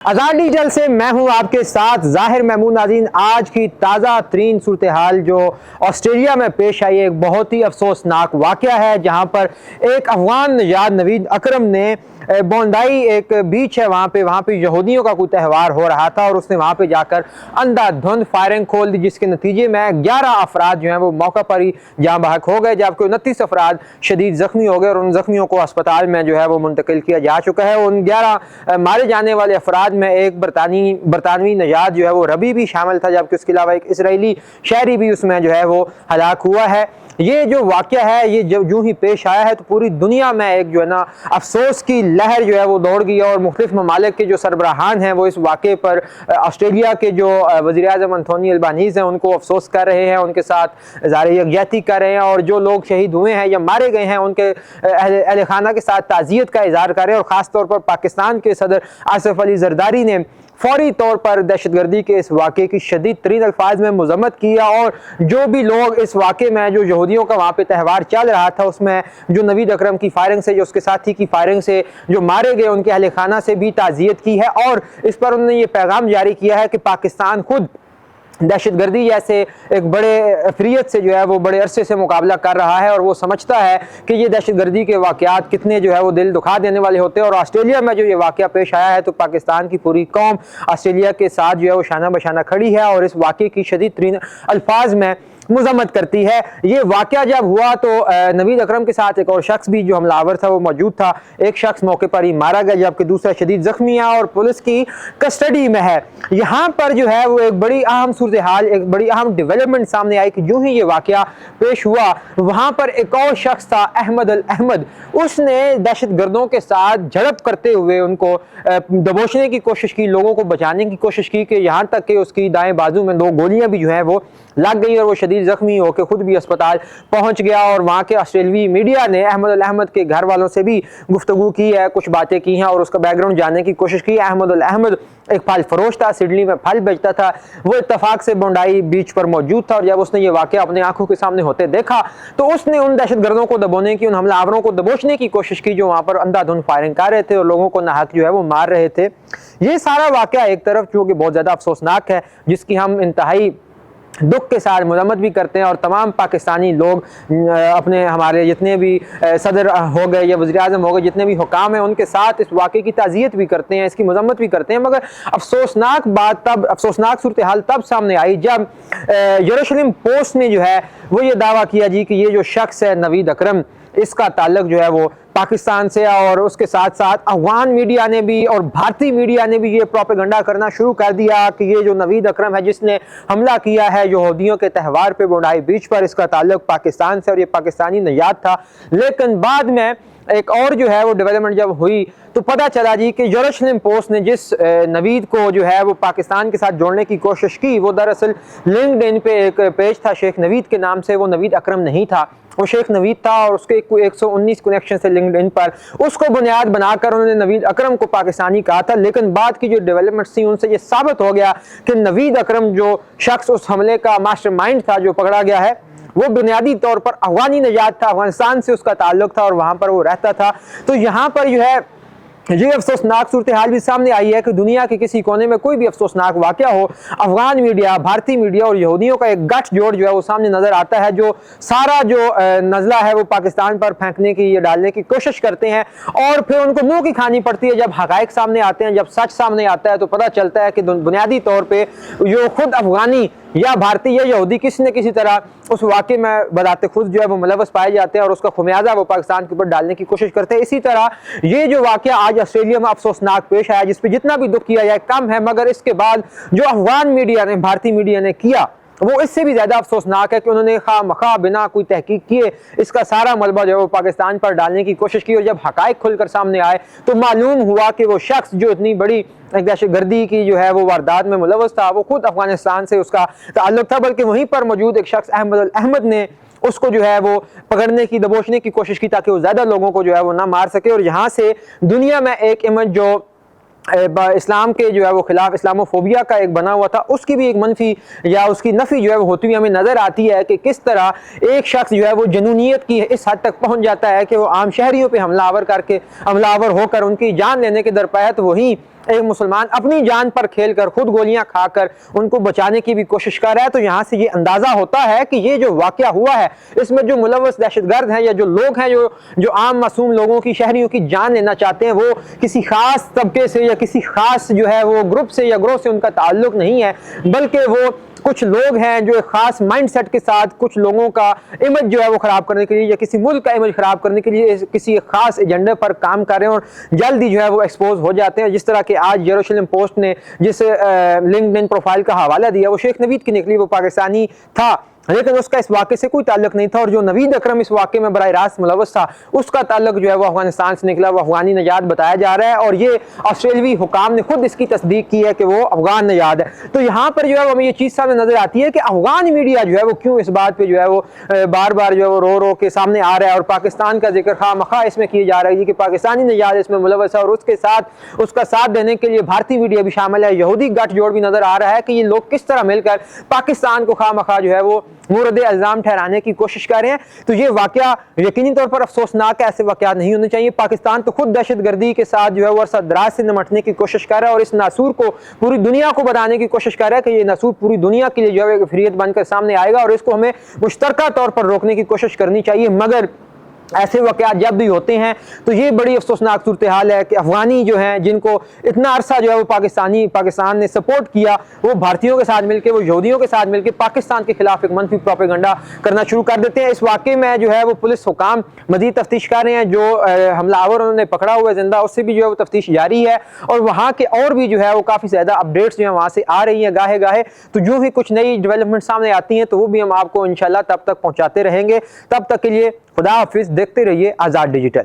आजाद digital से मैं हूं आपके साथ जाहिर महमूद नाज़रीन। आज की ताज़ा तरीन सूरत हाल जो ऑस्ट्रेलिया में पेश आई एक बहुत ही अफसोसनाक वाक़या है, जहां पर एक अफगान नजाद नवीद अकरम ने बोंडाई एक बीच है वहाँ पे यहूदियों का कोई त्यौहार हो रहा था और उसने वहाँ पे जाकर अंधाधुंध फायरिंग खोल दी, जिसके नतीजे में 11 अफराद जो हैं वो मौका पर ही जाँ बहक हो गए, जबकि 29 अफराद शदीद ज़ख्मी हो गए और उन ज़ख्मियों को अस्पताल में जो है वो मुंतकिल किया जा चुका है। उन 11 मारे जाने वाले अफराद में एक बरतानवी नजाद जो है वो रबी भी शामिल था, जबकि उसके अलावा एक इसराइली शहरी भी उसमें जो है वो हलाक हुआ है। ये जो वाक़या है ये जब यूँ ही पेश आया है तो पूरी दुनिया में एक जो है ना अफसोस की लहर जो है वो दौड़ गई और मुख्तलिफ ममालिक के जो सरबराहान हैं वो इस वाक़े पर ऑस्ट्रेलिया के जो वज़ीर-ए-आज़म एंथोनी अल्बानीज़ हैं उनको अफसोस कर रहे हैं, उनके साथ ज़ाहिर यकजहती कर रहे हैं और जो लोग शहीद हुए हैं या मारे गए हैं उनके अहल खाना के साथ ताज़ियत का इज़हार कर रहे हैं। और ख़ास तौर पर पाकिस्तान के सदर आसिफ अली ज़रदारी ने फौरी तौर पर दहशतगर्दी के इस वाक़े की शदीद तरीन अल्फाज में मज़म्मत किया और जो भी लोग इस वाक़े में जो यहूदियों का वहाँ पे त्यौहार चल रहा था उसमें जो नवीद अकरम की फायरिंग से, जो उसके साथी की फायरिंग से जो मारे गए उनके अहल खाना से भी ताज़ियत की है और इस पर उन्होंने ये पैगाम जारी किया है कि पाकिस्तान खुद दहशतगर्दी जैसे एक बड़े अफरियत से जो है वो बड़े अरसे से मुकाबला कर रहा है और वो समझता है कि ये दहशतगर्दी के वाक़यात कितने जो है वो दिल दुखा देने वाले होते हैं। और ऑस्ट्रेलिया में जो ये वाक़या पेश आया है तो पाकिस्तान की पूरी कौम ऑस्ट्रेलिया के साथ जो है वो शाना बशाना खड़ी है और इस वाक़े की शदीद तरीन अल्फाज में मज़म्मत करती है। ये वाक़या जब हुआ तो नवीद अकरम के साथ एक और शख्स भी जो हमलावर था वो मौजूद था। एक शख्स मौके पर ही मारा गया जबकि दूसरा शदीद ज़ख्मी है और पुलिस की कस्टडी में है। यहाँ पर जो है वो एक बड़ी अहम सूरत हाल, एक बड़ी अहम डेवलपमेंट सामने आई कि यूँ ही ये वाक़या पेश हुआ वहाँ पर एक और शख्स था अहमद अल अहमद, उसने दहशत गर्दों के साथ झड़प करते हुए उनको दबोचने की कोशिश की, लोगों को बचाने की कोशिश की कि यहाँ तक कि उसकी दाएं बाजू में 2 गोलियां भी जो है वो लग गई और वो शदीद ज़ख्मी होकर खुद भी अस्पताल पहुंच गया। और वहाँ के ऑस्ट्रेलियाई मीडिया ने अहमद अल अहमद के घर वालों से भी गुफ्तगू की है, कुछ बातें की हैं और उसका बैकग्राउंड जानने की कोशिश की। अहमद अल अहमद एक फल फरोश था, सिडनी में फल बेचता था, वो इत्तफाक से बोंडाई बीच पर मौजूद था और जब उसने ये वाक़या अपनी आंखों के सामने होते देखा तो उसने उन दहशतगर्दों को दबोने की, उन हमलावरों को दबोचने की कोशिश की जो वहाँ पर अंधाधुंध फायरिंग कर रहे थे और लोगों को नाहक जो है वो मार रहे थे। ये सारा वाक़या एक तरफ चूँकि बहुत ज़्यादा अफसोसनाक है, जिसकी हम इंतहाई दुख के साथ मजम्मत भी करते हैं और तमाम पाकिस्तानी लोग अपने हमारे जितने भी सदर हो गए या वज़ीर-ए-आज़म हो गए, जितने भी हुकाम हैं उनके साथ इस वाक़े की ताज़ियत भी करते हैं, इसकी मजम्मत भी करते हैं। मगर अफसोसनाक सूरत हाल तब सामने आई जब यरूशलेम पोस्ट ने जो है वो ये दावा किया जी कि ये जो शख्स है नवीद अकरम, इसका ताल्लुक जो है वो पाकिस्तान से और उसके साथ साथ अफगान मीडिया ने भी और भारतीय मीडिया ने भी ये प्रोपेगेंडा करना शुरू कर दिया कि ये जो नवीद अकरम है जिसने हमला किया है यहूदियों के त्यौहार पे बोंडाई बीच पर, इसका ताल्लुक पाकिस्तान से और ये पाकिस्तानी नजाद था। लेकिन बाद में एक और जो है वो डेवलपमेंट जब हुई तो पता चला जी कि यरूशलेम पोस्ट ने जिस नवीद को जो है वो पाकिस्तान के साथ जोड़ने की कोशिश की वो दरअसल लिंक्डइन पे एक पेज था शेख नवीद के नाम से, वो नवीद अकरम नहीं था, वो शेख नवीद था और उसके 119 कनेक्शन से लिंक्डइन पर उसको बुनियाद बनाकर उन्होंने नवीद अकरम को पाकिस्तानी कहा था। लेकिन बाद की जो डेवलपमेंट्स थी उनसे ये साबित हो गया कि नवीद अकरम जो शख्स उस हमले का मास्टरमाइंड था जो पकड़ा गया है वो बुनियादी तौर पर अफगानी नजाद था, अफगानिस्तान से उसका ताल्लुक था और वहाँ पर वो रहता था। तो यहाँ पर जो है ये अफसोसनाक सूरत हाल भी सामने आई है कि दुनिया के किसी कोने में कोई भी अफसोसनाक वाक़या हो, अफगान मीडिया, भारतीय मीडिया और यहूदियों का एक गठजोड़ जो है वो सामने नज़र आता है, जो सारा जो नज़ला है वो पाकिस्तान पर फेंकने की या डालने की कोशिश करते हैं और फिर उनको मुंह की खानी पड़ती है जब हक़ाइक़ सामने आते हैं, जब सच सामने आता है तो पता चलता है कि बुनियादी तौर पर जो खुद अफगानी या भारतीय या यहूदी किसी न किसी तरह उस वाक़े में बदाते खुद जो है वो मुलव्वस पाए जाते हैं और उसका खुमियाजा वो पाकिस्तान के ऊपर डालने की कोशिश करते हैं। इसी तरह ये जो वाक़या आज ऑस्ट्रेलिया में अफसोसनाक पेश आया, जिस पर जितना भी दुख किया जाए कम है, मगर इसके बाद जो अफगान मीडिया ने, भारतीय मीडिया ने किया वो इससे भी ज़्यादा अफसोसनाक है कि उन्होंने खामखा बिना कोई तहकीक किए इसका सारा मलबा जो है वो पाकिस्तान पर डालने की कोशिश की और जब हक़ाइक़ खुलकर सामने आए तो मालूम हुआ कि वो शख्स जो इतनी बड़ी एक दहशतगर्दी की जो है वो वारदात में मुलव्वस था वो खुद अफगानिस्तान से उसका ताल्लुक था, बल्कि वहीं पर मौजूद एक शख्स अहमद अल अहमद ने उसको जो है वो पकड़ने की, दबोचने की कोशिश की ताकि वो ज़्यादा लोगों को जो है वो ना मार सके। और यहाँ से दुनिया में एक इमेज जो इस्लाम के जो है वो खिलाफ इस्लामोफोबिया का एक बना हुआ था उसकी भी एक मनफी या उसकी नफ़ी जो है वो होती हुई हमें नज़र आती है कि किस तरह एक शख्स जो है वो जनूनियत की इस हद तक पहुँच जाता है कि वो आम शहरियों पर हमलावर होकर उनकी जान लेने के दरपैत वहीं एक मुसलमान अपनी जान पर खेलकर खुद गोलियां खाकर उनको बचाने की भी कोशिश कर रहा है। तो यहाँ से ये अंदाजा होता है कि ये जो वाकया हुआ है इसमें जो मुलव्वस दहशतगर्द हैं या जो लोग हैं जो आम मासूम लोगों की, शहरियों की जान लेना चाहते हैं, वो किसी खास तबके से या किसी खास जो है वो ग्रुप से या ग्रोह से उनका ताल्लुक नहीं है, बल्कि वो कुछ लोग हैं जो एक खास माइंडसेट के साथ कुछ लोगों का इमेज जो है वो खराब करने के लिए या किसी मुल्क का इमेज खराब करने के लिए किसी खास एजेंडे पर काम कर रहे हैं और जल्द ही जो है वो एक्सपोज हो जाते हैं। जिस तरह के आज जेरूसलम पोस्ट ने जिस लिंक्डइन प्रोफाइल का हवाला दिया वो शेख नवीद की निकली, वो पाकिस्तानी था लेकिन उसका इस वाक़े से कोई ताल्लुक नहीं था, और जो नवीद अकरम इस वाक़े में बराह रास्त मुलव्वस था उसका ताल्लुक जो है वो अफगानिस्तान से निकला, वो अफगानी नजाद बताया जा रहा है और ये ऑस्ट्रेलवी हुकाम ने खुद इसकी तस्दीक की है कि वो अफगान नजाद है। तो यहाँ पर जो है वो हमें ये चीज़ सामने नजर आती है कि अफगान मीडिया जो है वो क्यों इस बात पर जो है वो बार बार जो है वो रो के सामने आ रहा है और पाकिस्तान का जिक्र खामखा इसमें किया जा रहा है कि पाकिस्तानी नजाद इसमें मुलव्वस है, और उसके साथ उसका साथ देने के लिए भारतीय मीडिया भी शामिल है, यहूदी गठजोड़ भी नजर आ रहा है कि ये लोग किस तरह मिलकर पाकिस्तान को खामखा जो है वो मुर्द इल्जाम ठहराने की कोशिश कर रहे हैं। तो ये वाकया यकीनी तौर पर अफसोसनाक है, ऐसे वाकयात नहीं होने चाहिए। पाकिस्तान तो खुद दहशतगर्दी के साथ जो है वो अरसा-दराज से निपटने की कोशिश कर रहा है और इस नासूर को पूरी दुनिया को बताने की कोशिश कर रहा है कि ये नासूर पूरी दुनिया के लिए जो है फिरियत बनकर सामने आएगा और इसको हमें मुश्तरका तौर पर रोकने की कोशिश करनी चाहिए। मगर ऐसे वाक़यात जब भी होते हैं तो ये बड़ी अफसोसनाक सूरत हाल है कि अफगानी जो हैं जिनको इतना अरसा जो है वो पाकिस्तान ने सपोर्ट किया, वो भारतीयों के साथ मिलकर, वो यहूदियों के साथ मिलकर पाकिस्तान के खिलाफ एक मनफी प्रोपेगेंडा करना शुरू कर देते हैं। इस वाक़े में जो है वो पुलिस हुकाम मज़ीद तफ्तीश कर रहे हैं, जो हमलावर उन्होंने पकड़ा हुआ है जिंदा उससे भी जो है वो तफ्तीश जारी है और वहाँ के और भी जो है वो काफ़ी ज़्यादा अपडेट्स जो है वहाँ से आ रही हैं गाहे गाहे। तो जो ही कुछ नई डेवलपमेंट सामने आती हैं तो वो भी हम आपको इंशाल्लाह तब तक पहुँचाते रहेंगे। तब तक के लिए खुदा हाफिज़, देखते रहिए आज़ाद डिजिटल।